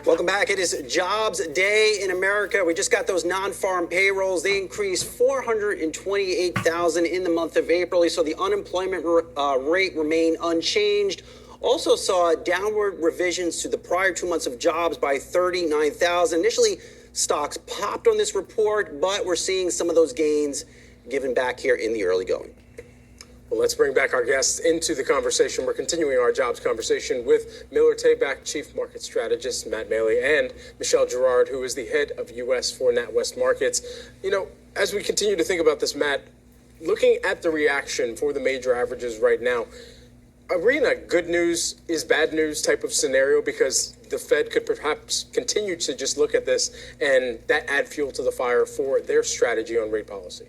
Welcome back. It is Jobs Day in America. We just got those non-farm payrolls. They increased 428,000 in the month of April. So the unemployment rate remained unchanged. Also saw downward revisions to the prior 2 months of jobs by 39,000. Initially, stocks popped on this report, but we're seeing some of those gains given back here in the early going. Well, let's bring back our guests into the conversation. We're continuing our jobs conversation with Miller Tabak, Chief Market Strategist, Matt Maley, and Michelle Girard, who is the head of U.S. for NatWest Markets. You know, as we continue to think about this, Matt, looking at the reaction for the major averages right now, are we in a good news is bad news type of scenario? Because the Fed could perhaps continue to just look at this and that add fuel to the fire for their strategy on rate policy.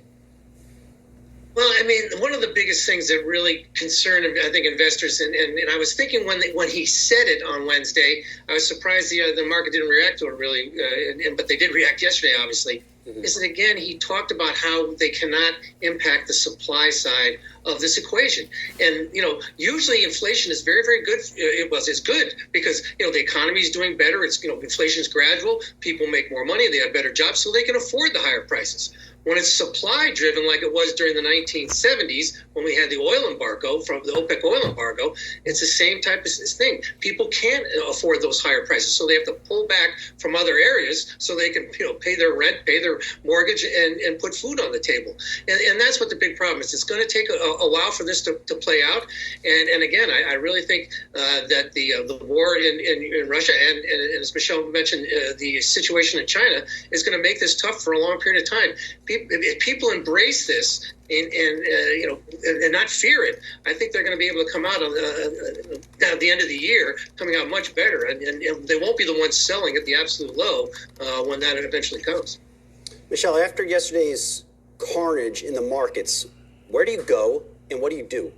Well, I mean, one of the biggest things that really concerned, I think, investors, and I was thinking when he said it on Wednesday, I was surprised the market didn't react to it really, but they did react yesterday, obviously, is that, again, he talked about how they cannot impact the supply side of this equation. And, you know, usually inflation is very, very good. It's good because, you know, the economy is doing better. It's, you know, inflation is gradual. People make more money. They have better jobs, so they can afford the higher prices. When it's supply driven, like it was during the 1970s when we had the oil embargo from the OPEC oil embargo, it's the same type of thing. People can't afford those higher prices, so they have to pull back from other areas so they can, you know, pay their rent, pay their mortgage, and put food on the table. And that's what the big problem is. It's going to take a while for this to play out. And again, I really think that the war in Russia and as Michelle mentioned, the situation in China is going to make this tough for a long period of time. If people embrace this and not fear it, I think they're going to be able to come out at the end of the year coming out much better, and they won't be the ones selling at the absolute low when that eventually comes. Michelle, after yesterday's carnage in the markets, where do you go and what do you do?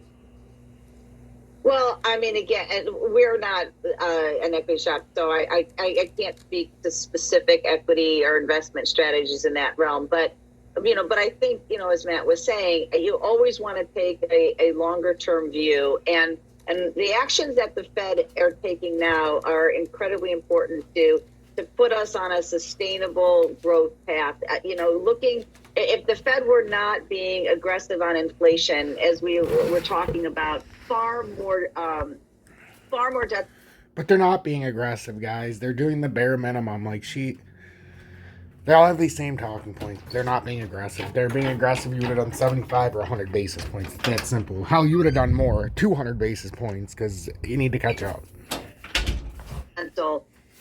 Well, I mean, again, we're not an equity shop, so I can't speak to specific equity or investment strategies in that realm. But, you know, I think, you know, as Matt was saying, you always want to take a longer term view. And the actions that the Fed are taking now are incredibly important to put us on a sustainable growth path. You know, if the Fed were not being aggressive on inflation, as we were talking about, far more debt. But they're not being aggressive, guys. They're doing the bare minimum. They all have these same talking points. They're not being aggressive. They're being aggressive. You would have done 75 or 100 basis points. It's that simple. Hell, you would have done more, 200 basis points, because you need to catch up.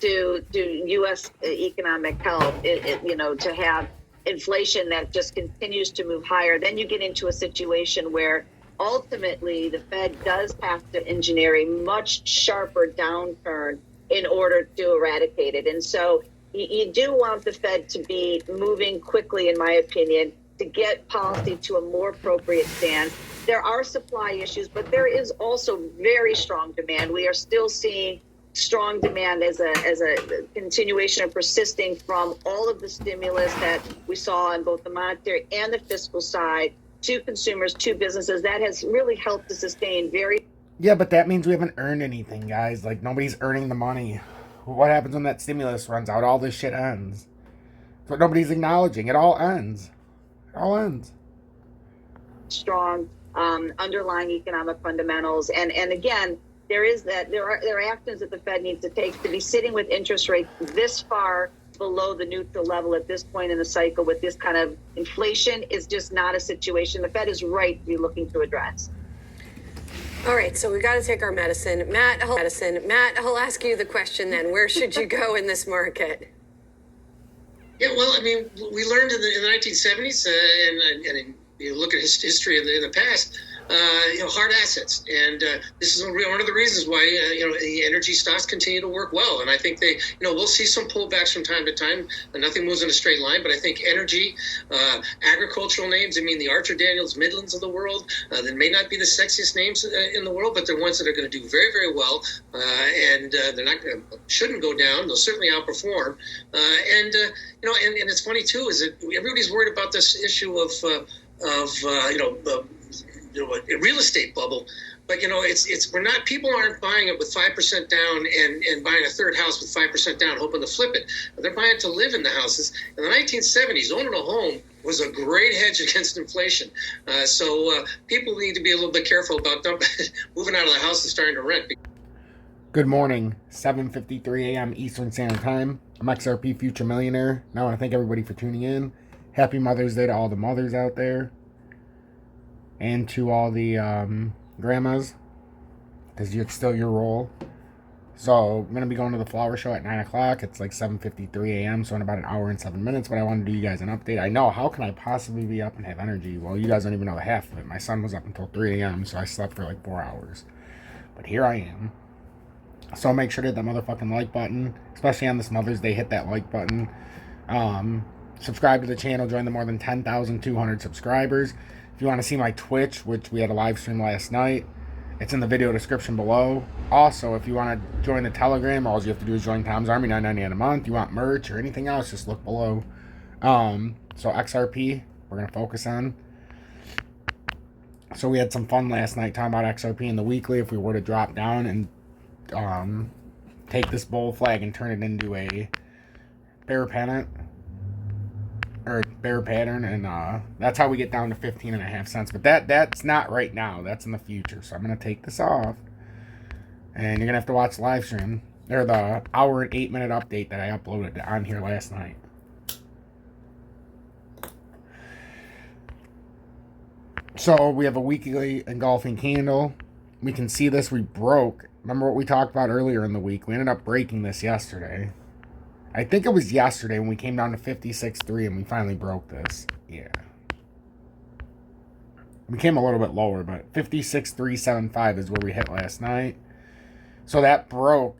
To U.S. economic health, to have inflation that just continues to move higher, then you get into a situation where ultimately the Fed does have to engineer a much sharper downturn in order to eradicate it. And so you do want the Fed to be moving quickly, in my opinion, to get policy to a more appropriate stance. There are supply issues, but there is also very strong demand. We are still seeing strong demand as a continuation of persisting from all of the stimulus that we saw on both the monetary and the fiscal side to consumers, to businesses. That has really helped to sustain Yeah, but that means we haven't earned anything, guys. Like, nobody's earning the money. What happens when that stimulus runs out? All this shit ends. That's what nobody's acknowledging. It all ends. It all ends. Strong underlying economic fundamentals. And again, there are actions that the Fed needs to take to be sitting with interest rates this far below the neutral level at this point in the cycle with this kind of inflation is just not a situation the Fed is right to be looking to address. All right, so we got to take our medicine. Matt, I'll ask you the question then. Where should you go in this market? Yeah, well, I mean, we learned in the 1970s, and you look at history in the past, hard assets. And this is one of the reasons why, the energy stocks continue to work well. And I think we'll see some pullbacks from time to time. Nothing moves in a straight line, but I think energy, agricultural names, the Archer Daniels Midlands of the world, that may not be the sexiest names in the world, but they're ones that are going to do very, very well. And they're shouldn't go down. They'll certainly outperform. And it's funny too, is that everybody's worried about this issue of a real estate bubble. But we're not, people aren't buying it with 5% down and buying a third house with 5% down, hoping to flip it. They're buying it to live in the houses. In the 1970s, owning a home was a great hedge against inflation. So people need to be a little bit careful about moving out of the house and starting to rent. Good morning, 7:53 a.m. Eastern Standard Time. I'm XRP Future Millionaire. Now I want to thank everybody for tuning in. Happy Mother's Day to all the mothers out there. And to all the grandmas, because it's still your role. So I'm going to be going to the flower show at 9 o'clock. It's like 7:53 a.m., so in about an hour and 7 minutes. But I want to do you guys an update. I know, how can I possibly be up and have energy? Well, you guys don't even know the half of it. My son was up until 3 a.m., so I slept for like 4 hours. But here I am. So make sure to hit that motherfucking like button, especially on this Mother's Day. Hit that like button. Subscribe to the channel. Join the more than 10,200 subscribers. If you want to see my Twitch, which we had a live stream last night, it's in the video description below. Also, if you want to join the Telegram, all you have to do is join Tom's Army, $9.99 a month. You want merch or anything else, just look below. So XRP, we're going to focus on. So we had some fun last night talking about XRP in the weekly. If we were to drop down and take this bull flag and turn it into a bear pennant or bear pattern, and that's how we get down to 15.5 cents. But that's not right now, that's in the future. So I'm gonna take this off, and you're gonna have to watch the live stream or the hour and 8-minute update that I uploaded on here last night. So we have a weekly engulfing candle. We can see this. We broke. Remember what we talked about earlier in the week? We ended up breaking this yesterday. I think it was yesterday when we came down to 56.3 and we finally broke this. Yeah. We came a little bit lower, but 56.375 is where we hit last night. So that broke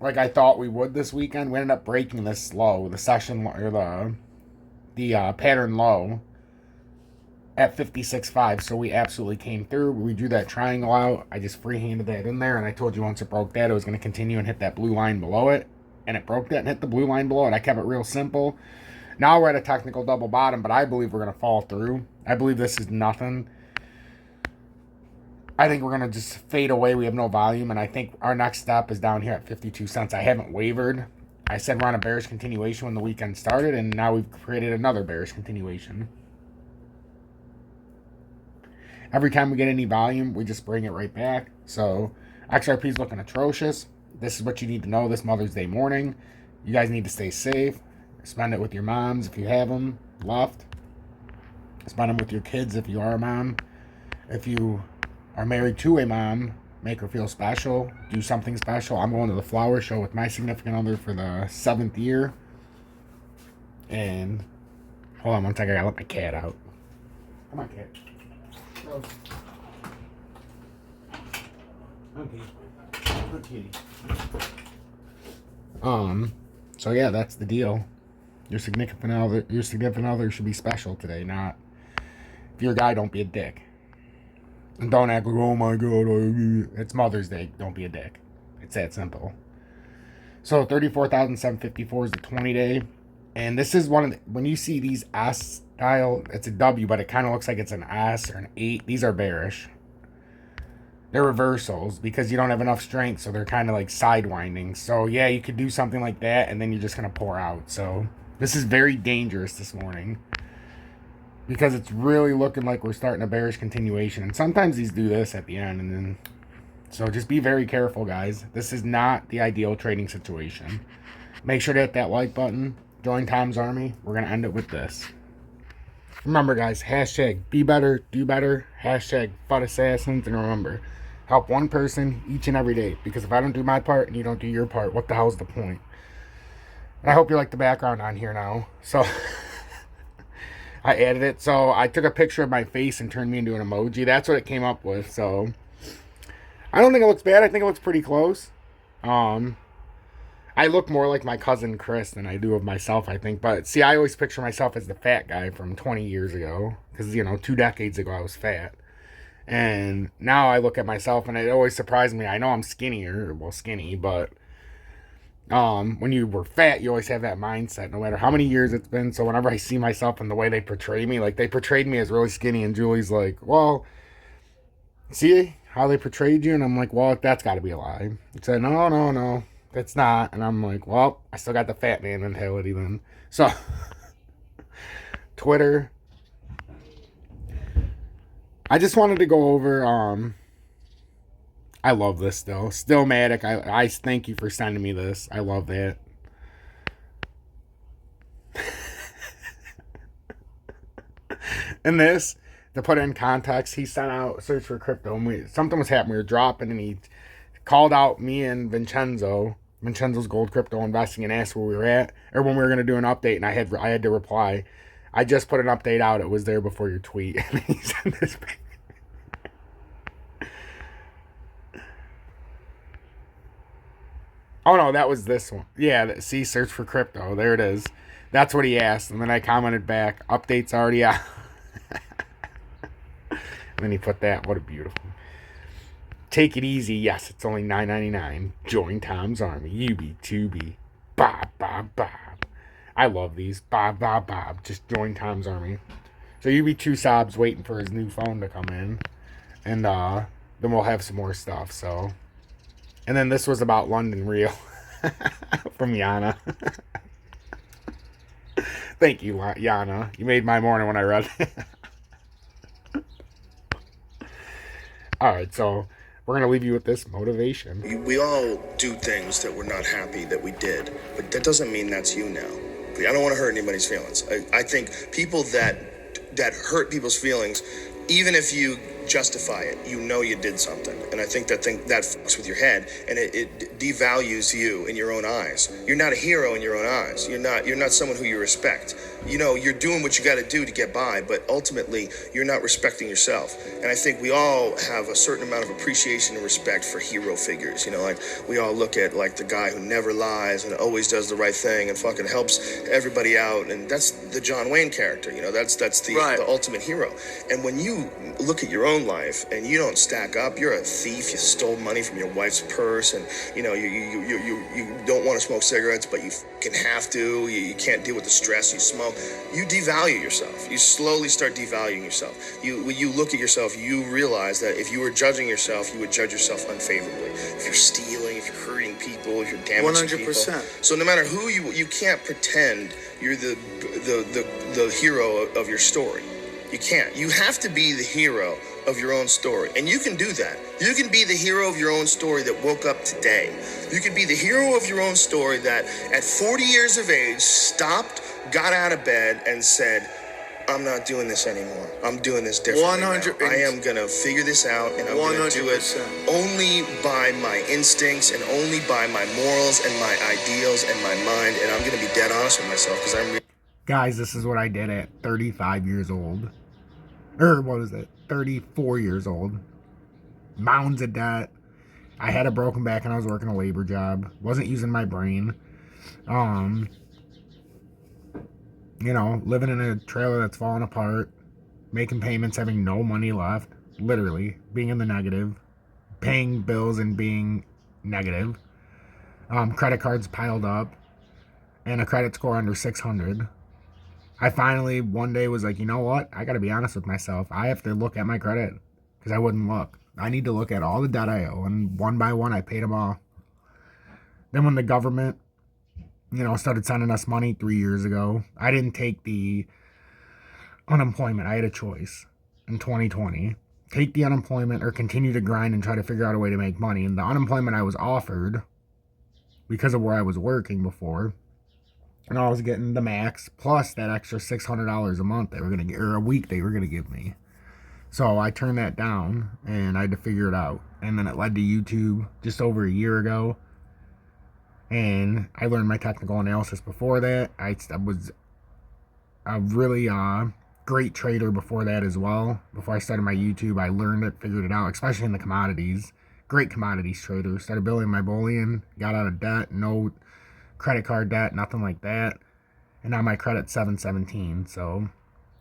like I thought we would this weekend. We ended up breaking this low, the session or the pattern low at 56.5, so we absolutely came through. We drew that triangle out. I just free-handed that in there, and I told you once it broke that, it was going to continue and hit that blue line below it, and it broke that and hit the blue line below it. I kept it real simple. Now we're at a technical double bottom, but I believe we're going to fall through. I believe this is nothing. I think we're going to just fade away. We have no volume, and I think our next step is down here at 52 cents. I haven't wavered. I said we're on a bearish continuation when the weekend started, and now we've created another bearish continuation. Every time we get any volume, we just bring it right back. So XRP is looking atrocious. This is what you need to know this Mother's Day morning. You guys need to stay safe. Spend it with your moms if you have them left. Spend them with your kids if you are a mom. If you are married to a mom, make her feel special. Do something special. I'm going to the flower show with my significant other for the 7th year. And hold on one second. I gotta let my cat out. Come on, cat. Okay. Good kitty. So yeah, that's the deal. Your significant other should be special today, not if you're a guy, don't be a dick. And don't act like, oh my god, it's Mother's Day, don't be a dick. It's that simple. So 34,754 is the 20-day. And this is one of the, when you see these S style, it's a W, but it kind of looks like it's an S or an 8. These are bearish. They're reversals because you don't have enough strength, so they're kind of like sidewinding. So yeah, you could do something like that, and then you're just going to pour out. So this is very dangerous this morning because it's really looking like we're starting a bearish continuation. And sometimes these do this at the end, and then so just be very careful, guys. This is not the ideal trading situation. Make sure to hit that like button. Join Tom's Army. We're going to end it with this. Remember, guys, hashtag be better, do better, hashtag FUD assassins, and remember, help one person each and every day, because if I don't do my part and you don't do your part, what the hell's the point? And I hope you like the background on here now. So I added it. So I took a picture of my face and turned me into an emoji. That's what it came up with. So I don't think it looks bad. I think it looks pretty close. I look more like my cousin Chris than I do of myself, I think. But see, I always picture myself as the fat guy from 20 years ago. Because, 2 decades ago I was fat. And now I look at myself and it always surprises me. I know I'm skinnier, well, skinny, but when you were fat, you always have that mindset, no matter how many years it's been. So whenever I see myself and the way they portray me, like they portrayed me as really skinny, and Julie's like, well, see, how they portrayed you, and I'm like, well, that's got to be a lie. He said, no, it's not. And I'm like, well, I still got the fat man mentality then. So, Twitter. I just wanted to go over, I love this still. Stillmatic, I thank you for sending me this. I love that. And this, to put it in context, he sent out search for crypto, and something was happening. We were dropping, and he called out me and Vincenzo's Gold Crypto Investing, and asked where we were at, or when we were going to do an update, and I had to reply. I just put an update out. It was there before your tweet. And he sent this back. Oh, no, that was this one. Yeah, see, search for crypto. There it is. That's what he asked. And then I commented back, update's already out. And then he put that. What a beautiful. Take it easy. Yes, it's only $9.99. Join Tom's Army. UB2B. Bob, Bob, Bob. I love these. Bob, Bob, Bob. Just join Tom's Army. So UB2 Sob's waiting for his new phone to come in. And then we'll have some more stuff. So... And then this was about London Real from Yana. Thank you, Yana. You made my morning when I read it. All right, so we're going to leave you with this motivation. We all do things that we're not happy that we did, but that doesn't mean that's you now. I don't want to hurt anybody's feelings. I think people that hurt people's feelings, even if you justify it, you know you did something, and I think that fucks with your head, and it devalues you in your own eyes. You're not a hero in your own eyes. You're not someone who you respect. You know, you're doing what you got to do to get by, but ultimately you're not respecting yourself. And I think we all have a certain amount of appreciation and respect for hero figures. You know, like we all look at like the guy who never lies and always does the right thing and fucking helps everybody out, and that's the John Wayne character. You know, that's the ultimate hero. And when you look at your own life and you don't stack up, you're a thief. You stole money from your wife's purse, and you know you don't want to smoke cigarettes, but you fucking have to. You can't deal with the stress. You smoke. You devalue yourself. You slowly start devaluing yourself. When you look at yourself, you realize that if you were judging yourself, you would judge yourself unfavorably. If you're stealing, if you're hurting people, if you're damaging 100%. people. So no matter who you can't pretend you're the hero of your story. You can't. You have to be the hero of your own story. And you can do that. You can be the hero of your own story that woke up today. You can be the hero of your own story that at 40 years of age stopped, got out of bed and said, I'm not doing this anymore. I'm doing this differently 100%. now. I am going to figure this out, and I'm going to do it only by my instincts and only by my morals and my ideals and my mind. And I'm going to be dead honest with myself because I'm Guys, this is what I did at 35 years old. Or what is it? 34 years old. Mounds of debt. I had a broken back and I was working a labor job. Wasn't using my brain. You know, living in a trailer that's falling apart. Making payments, having no money left. Literally. Being in the negative. Paying bills and being negative. Credit cards piled up. And a credit score under 600. I finally one day was like, you know what? I got to be honest with myself. I have to look at my credit because I wouldn't look. I need to look at all the debt I owe, and one by one, I paid them all. Then when the government, you know, started sending us money 3 years ago, I didn't take the unemployment. I had a choice in 2020. Take the unemployment or continue to grind and try to figure out a way to make money. And the unemployment I was offered because of where I was working before, and I was getting the max plus that extra $600 a month they were gonna get, or a week they were gonna give me. So I turned that down and I had to figure it out. And then it led to YouTube just over a year ago. And I learned my technical analysis before that. I was a really great trader before that as well. Before I started my YouTube, I learned it, figured it out, especially in the commodities. Great commodities trader. Started building my bullion, got out of debt, no credit card debt, nothing like that. And now my credit's 717. So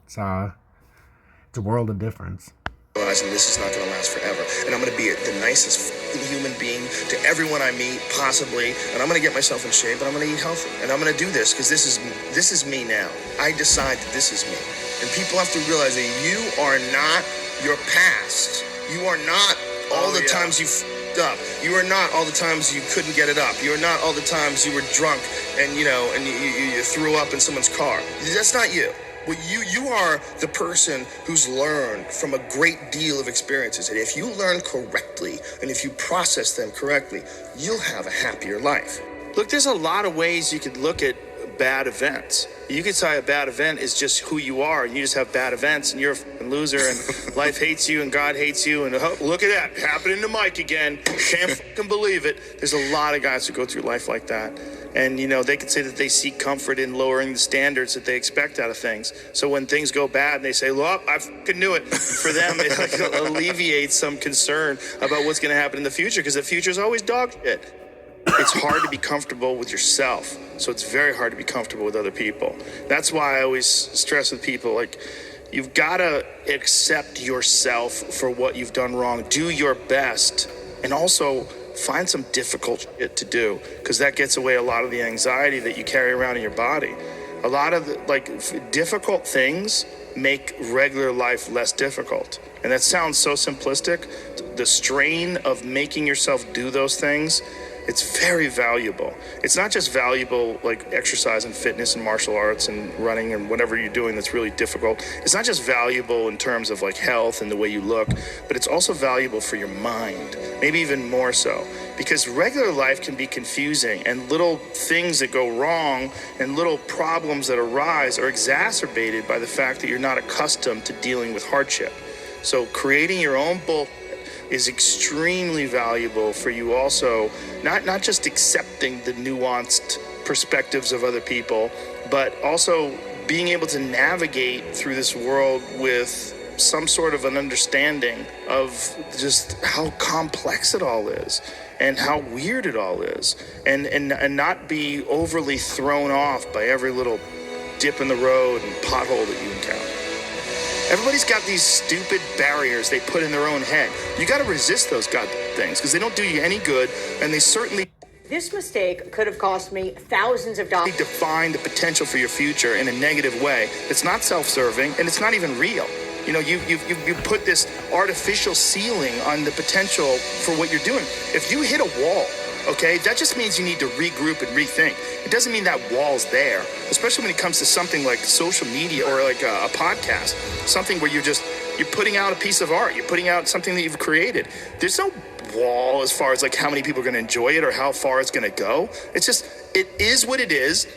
it's a world of difference. realizing this is not going to last forever. And I'm going to be the nicest human being to everyone I meet, possibly. And I'm going to get myself in shape, and I'm going to eat healthy. And I'm going to do this because this is me now. I decide that this is me. And people have to realize that you are not your past. You are not all the times you f***ed up. You are not all the times you couldn't get it up. You are not all the times you were drunk and you threw up in someone's car. That's not you. Well, you are the person who's learned from a great deal of experiences. And if you learn correctly and if you process them correctly, you'll have a happier life. Look, there's a lot of ways you could look at bad events. You could say a bad event is just who you are, and you just have bad events, and you're a fucking loser, and life hates you, and God hates you, and oh, look at that, happening to Mike again. Can't fucking believe it. There's a lot of guys who go through life like that. And, they could say that they seek comfort in lowering the standards that they expect out of things. So when things go bad and they say, well, I fucking knew it. For them, it alleviates some concern about what's going to happen in the future, because the future is always dog shit. It's hard to be comfortable with yourself. So it's very hard to be comfortable with other people. That's why I always stress with people, you've got to accept yourself for what you've done wrong. Do your best. And also find some difficult shit to do, because that gets away a lot of the anxiety that you carry around in your body. A lot of difficult things make regular life less difficult. And that sounds so simplistic. The strain of making yourself do those things, it's very valuable. It's not just valuable like exercise and fitness and martial arts and running and whatever you're doing that's really difficult. It's not just valuable in terms of health and the way you look, but it's also valuable for your mind, maybe even more so. Because regular life can be confusing, and little things that go wrong and little problems that arise are exacerbated by the fact that you're not accustomed to dealing with hardship. So creating your own bull is extremely valuable for you also, not just accepting the nuanced perspectives of other people, but also being able to navigate through this world with some sort of an understanding of just how complex it all is and how weird it all is, and not be overly thrown off by every little dip in the road and pothole that you encounter. Everybody's got these stupid barriers they put in their own head. You got to resist those goddamn things, because they don't do you any good, and they certainly... This mistake could have cost me thousands of dollars. ...define the potential for your future in a negative way. It's not self-serving, and it's not even real. You put this artificial ceiling on the potential for what you're doing. If you hit a wall, okay, that just means you need to regroup and rethink. It doesn't mean that wall's there, especially when it comes to something like social media or like a podcast, something where you're putting out a piece of art, you're putting out something that you've created. There's no wall as far as how many people are going to enjoy it or how far it's going to go. It's just, it is what it is.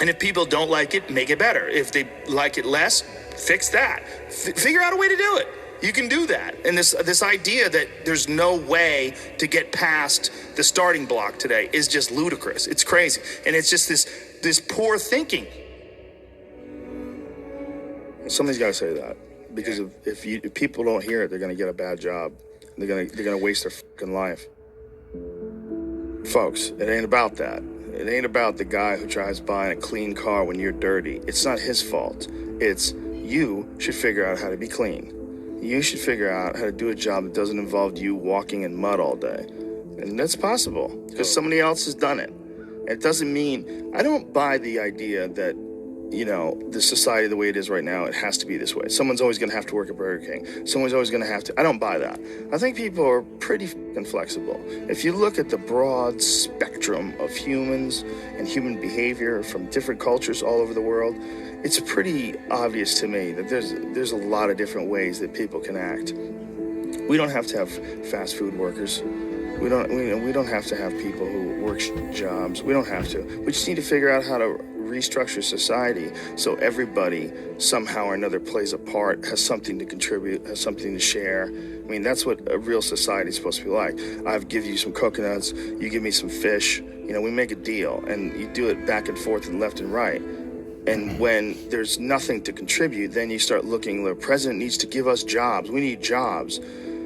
And if people don't like it, make it better. If they like it less, fix that. Figure out a way to do it. You can do that. And this idea that there's no way to get past the starting block today is just ludicrous. It's crazy. And it's just this poor thinking. Somebody's got to say that, because if people don't hear it, they're going to get a bad job. They're going to waste their fucking life. Folks, it ain't about that. It ain't about the guy who tries buying a clean car when you're dirty. It's not his fault. It's you should figure out how to be clean. You should figure out how to do a job that doesn't involve you walking in mud all day. And that's possible, because somebody else has done it. It doesn't mean, I don't buy the idea that, the society the way it is right now, it has to be this way. Someone's always going to have to work at Burger King. Someone's always going to have to, I don't buy that. I think people are pretty fucking flexible. If you look at the broad spectrum of humans and human behavior from different cultures all over the world, it's pretty obvious to me that there's a lot of different ways that people can act. We don't have to have fast food workers. We don't have to have people who work jobs. We don't have to. We just need to figure out how to restructure society so everybody somehow or another plays a part, has something to contribute, has something to share. I mean, that's what a real society is supposed to be like. I give you some coconuts, you give me some fish. We make a deal, and you do it back and forth and left and right. And when there's nothing to contribute, then you start looking, the president needs to give us jobs. We need jobs.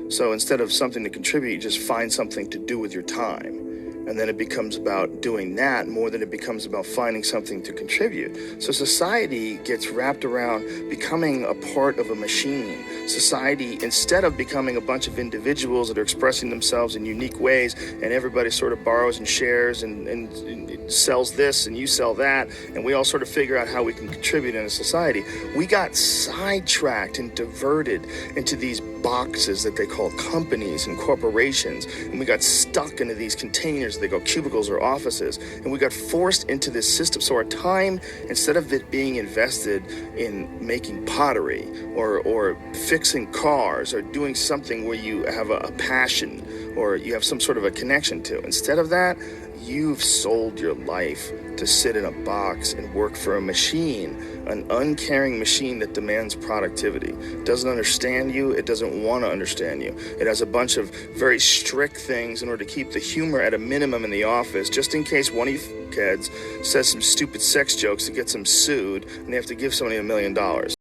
So instead of something to contribute, you just find something to do with your time. And then it becomes about doing that more than it becomes about finding something to contribute. So society gets wrapped around becoming a part of a machine. Society, instead of becoming a bunch of individuals that are expressing themselves in unique ways, and everybody sort of borrows and shares and sells this and you sell that, and we all sort of figure out how we can contribute in a society, we got sidetracked and diverted into these boxes that they call companies and corporations, and we got stuck into these containers, they go cubicles or offices, and we got forced into this system. So our time, instead of it being invested in making pottery or fixing cars or doing something where you have a passion or you have some sort of a connection to, instead of that, you've sold your life to sit in a box and work for a machine, an uncaring machine that demands productivity. It doesn't understand you. It doesn't want to understand you. It has a bunch of very strict things in order to keep the humor at a minimum in the office, just in case one of you kids says some stupid sex jokes to get them sued and they have to give somebody $1 million.